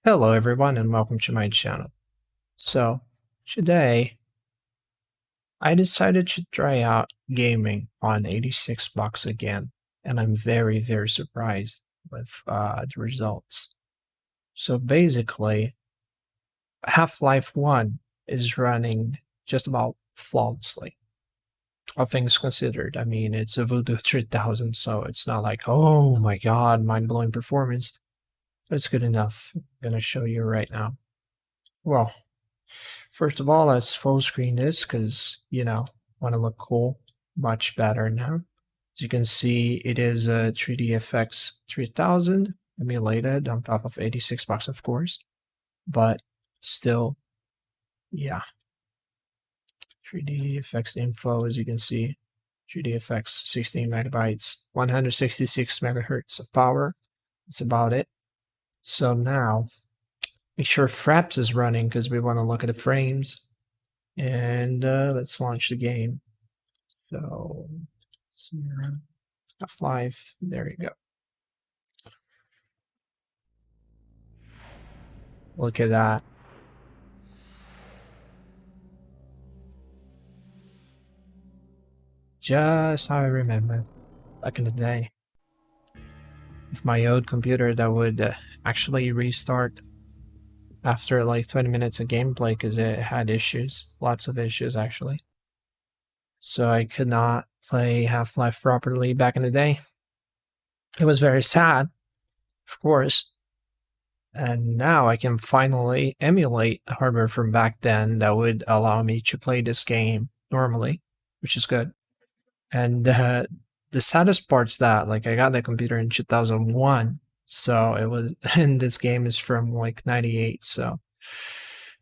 Hello everyone and welcome to my channel. So today I decided to try out gaming on 86 bucks again, and I'm very surprised with the results. So basically Half-Life 1 is running just about flawlessly, all things considered. I mean, it's a Voodoo 3000, so it's not like, oh my god, mind-blowing performance, but it's good enough. I'm gonna show you right now. Well, first of all, let's full screen this because, want to look cool. Much better now. As you can see, it is a 3dfx 3000 emulated on top of 86 bucks, of course. But still, yeah. 3dfx info, as you can see, 3dfx 16 megabytes, 166 megahertz of power. That's about it. So now, make sure Fraps is running because we want to look at the frames. And let's launch the game. So, Half-Life, there you go. Look at that. Just how I remember back in the day. With my old computer, that would actually restart after like 20 minutes of gameplay because it had issues. Lots of issues, actually. So I could not play Half-Life properly back in the day. It was very sad, of course. And now I can finally emulate hardware from back then that would allow me to play this game normally, which is good. And the saddest part's that, like, I got the computer in 2001, so it was, and this game is from like 98, so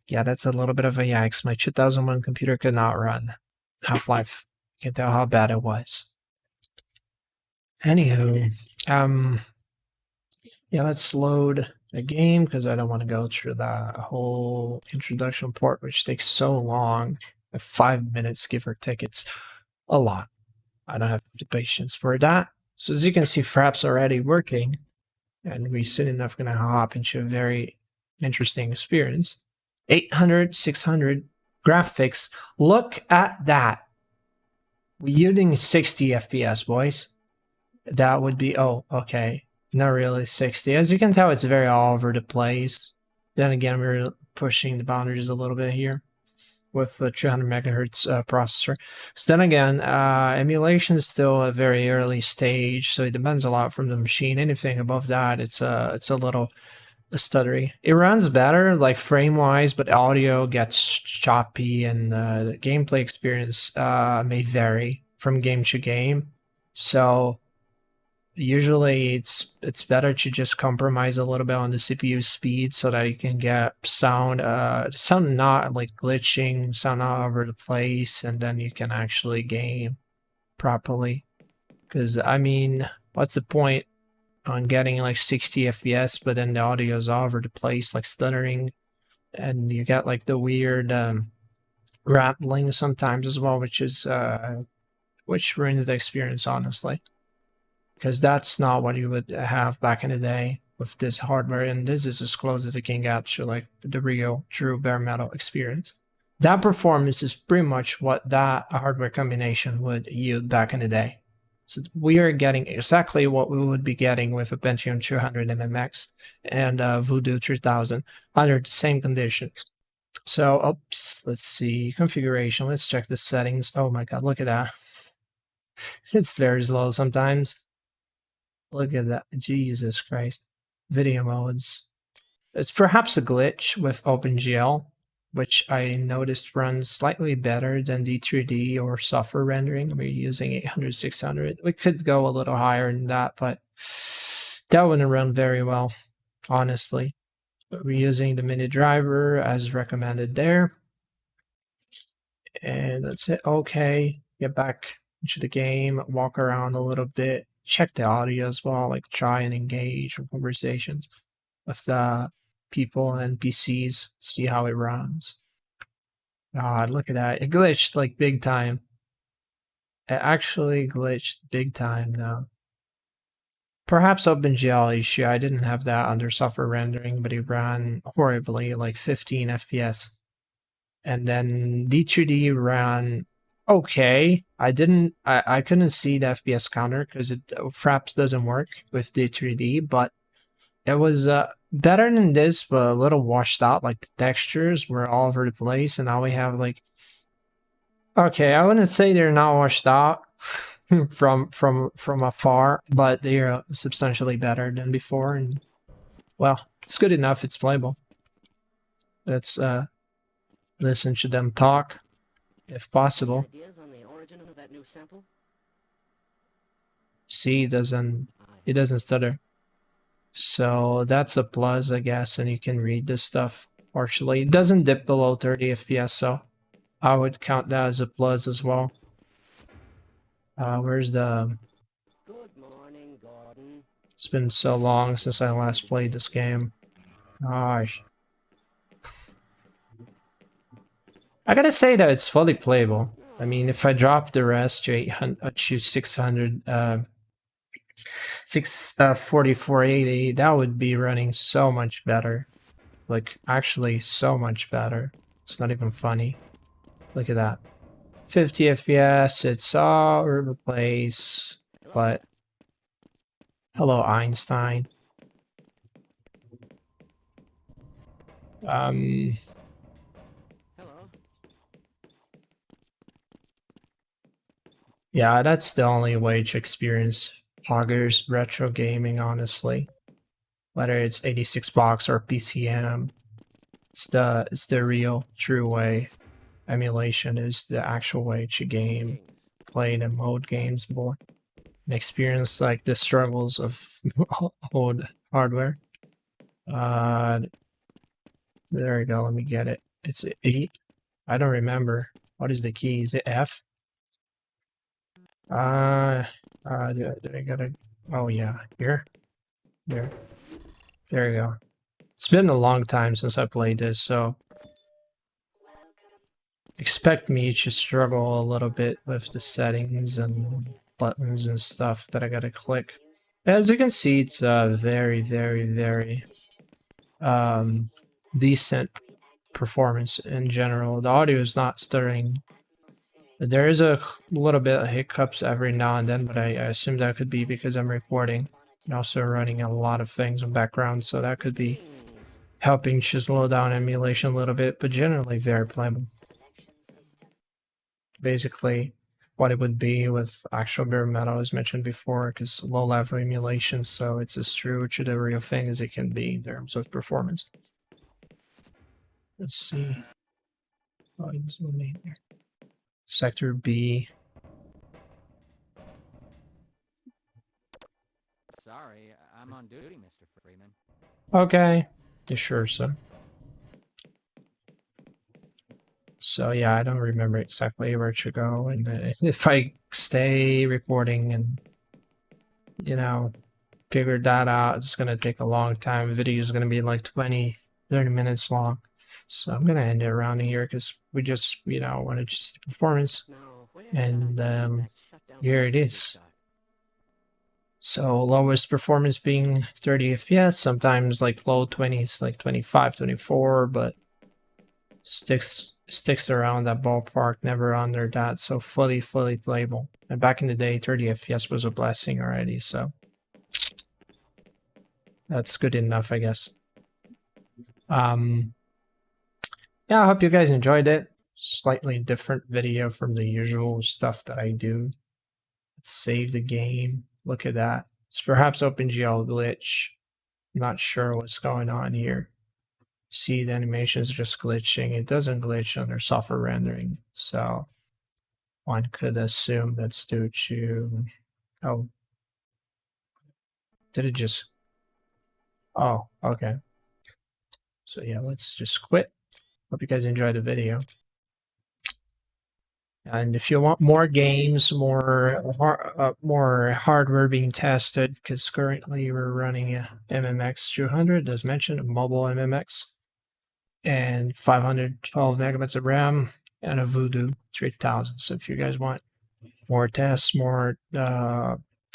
yeah, that's a little bit of a yikes. My 2001 computer could not run Half-Life. You can tell how bad it was. Anywho, yeah, let's load a game because I don't want to go through that whole introduction part, which takes so long. 5 minutes, give or take. It's a lot. I don't have the patience for that. So as you can see, Fraps already working, and we soon enough going to hop into a very interesting experience. 800, 600 graphics. Look at that. We're using 60 FPS, boys. That would be, oh, okay. Not really 60. As you can tell, it's very all over the place. Then again, we're pushing the boundaries a little bit here with a 200 megahertz processor. So then again, emulation is still a very early stage, so it depends a lot from the machine. Anything above that, it's a little stuttery. It runs better, like frame-wise, but audio gets choppy, and the gameplay experience may vary from game to game. So usually it's better to just compromise a little bit on the CPU speed so that you can get sound not like glitching, sound not all over the place, and then you can actually game properly. Because I mean, what's the point on getting like 60 FPS but then the audio is all over the place, like stuttering, and you get like the weird rattling sometimes as well, which ruins the experience, honestly, because that's not what you would have back in the day with this hardware, and this is as close as it can get to like the real true bare metal experience. That performance is pretty much what that hardware combination would yield back in the day. So we are getting exactly what we would be getting with a Pentium 200 MMX and a Voodoo 3000 under the same conditions. So, oops, let's see, configuration, let's check the settings. Oh my god, look at that. It's very slow sometimes. Look at that. Jesus Christ. Video modes. It's perhaps a glitch with OpenGL, which I noticed runs slightly better than the 3D or software rendering. We're using 800, 600. We could go a little higher than that, but that wouldn't run very well, honestly. But we're using the mini driver as recommended there. And that's it. Okay. Get back into the game, walk around a little bit, check the audio as well, like try and engage in conversations with the people and NPCs, see how it runs. God, look at that. It glitched like big time. It actually glitched big time now. Perhaps OpenGL issue. I didn't have that under software rendering, but it ran horribly, like 15 FPS. And then D2D ran okay. I couldn't see the FPS counter because it Fraps doesn't work with D3D, but it was better than this, but a little washed out. Like the textures were all over the place, and now we have like, okay, I wouldn't say they're not washed out from afar, but they are substantially better than before. And well, it's good enough. It's playable. Let's listen to them talk, if possible. See, it doesn't stutter. So that's a plus, I guess, and you can read this stuff partially. It doesn't dip below 30 FPS, so I would count that as a plus as well. Where's the... Good morning, Gordon. It's been so long since I last played this game. Gosh. I gotta say that it's fully playable. I mean, if I drop the rest to 800, I choose 600, 4480, that would be running so much better. Like, actually so much better. It's not even funny. Look at that. 50 FPS, it's all over the place. But, hello Einstein. Hello. Yeah, that's the only way to experience Hogger's retro gaming, honestly. Whether it's 86 box or PCM, it's the real, true way. Emulation is the actual way to game, play the mode games, boy, and experience like the struggles of old hardware. There we go. Let me get it. It's 8. I don't remember. What is the key? Is it F? Did I gotta? Oh yeah, here, there you go. It's been a long time since I played this, so expect me to struggle a little bit with the settings and buttons and stuff that I gotta click. As you can see, it's very, very, very decent performance in general. The audio is not stuttering. There is a little bit of hiccups every now and then, but I assume that could be because I'm recording and also running a lot of things in background, so that could be helping to slow down emulation a little bit, but generally very playable. Basically, what it would be with actual bare metal, as mentioned before, because low-level emulation, so it's as true to the real thing as it can be in terms of performance. Let's see. Oh, here. Sector B. Sorry, I'm on duty, Mr. Freeman. Okay. You sure, so? So yeah, I don't remember exactly where to go, and if I stay recording and, you know, figure that out, it's gonna take a long time. The video is gonna be like 20, 30 minutes long. So I'm gonna end it around here because we just, you know, wanted to see the performance. And here it is. So lowest performance being 30 FPS, sometimes like low 20s, like 25, 24, but sticks around that ballpark, never under that, so fully playable. And back in the day, 30 FPS was a blessing already, so that's good enough, I guess. Yeah, I hope you guys enjoyed it. Slightly different video from the usual stuff that I do. Let's save the game. Look at that. It's perhaps OpenGL glitch. I'm not sure what's going on here. See, the animation is just glitching. It doesn't glitch under software rendering, so one could assume that's due to... Oh. Did it just... Oh, okay. So yeah, let's just quit. Hope you guys enjoyed the video. And if you want more games, more hardware being tested, because currently we're running a MMX 200, as mentioned, a mobile MMX, and 512 megabytes of RAM, and a Voodoo 3000. So if you guys want more tests, more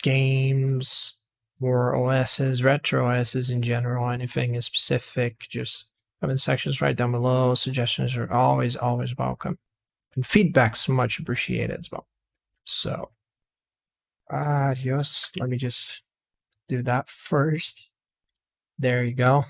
games, or OSs, retro OSs in general, anything is specific, just comment sections right down below. Suggestions are always, always welcome. And feedback's much appreciated as well. So, adios. Let me just do that first. There you go.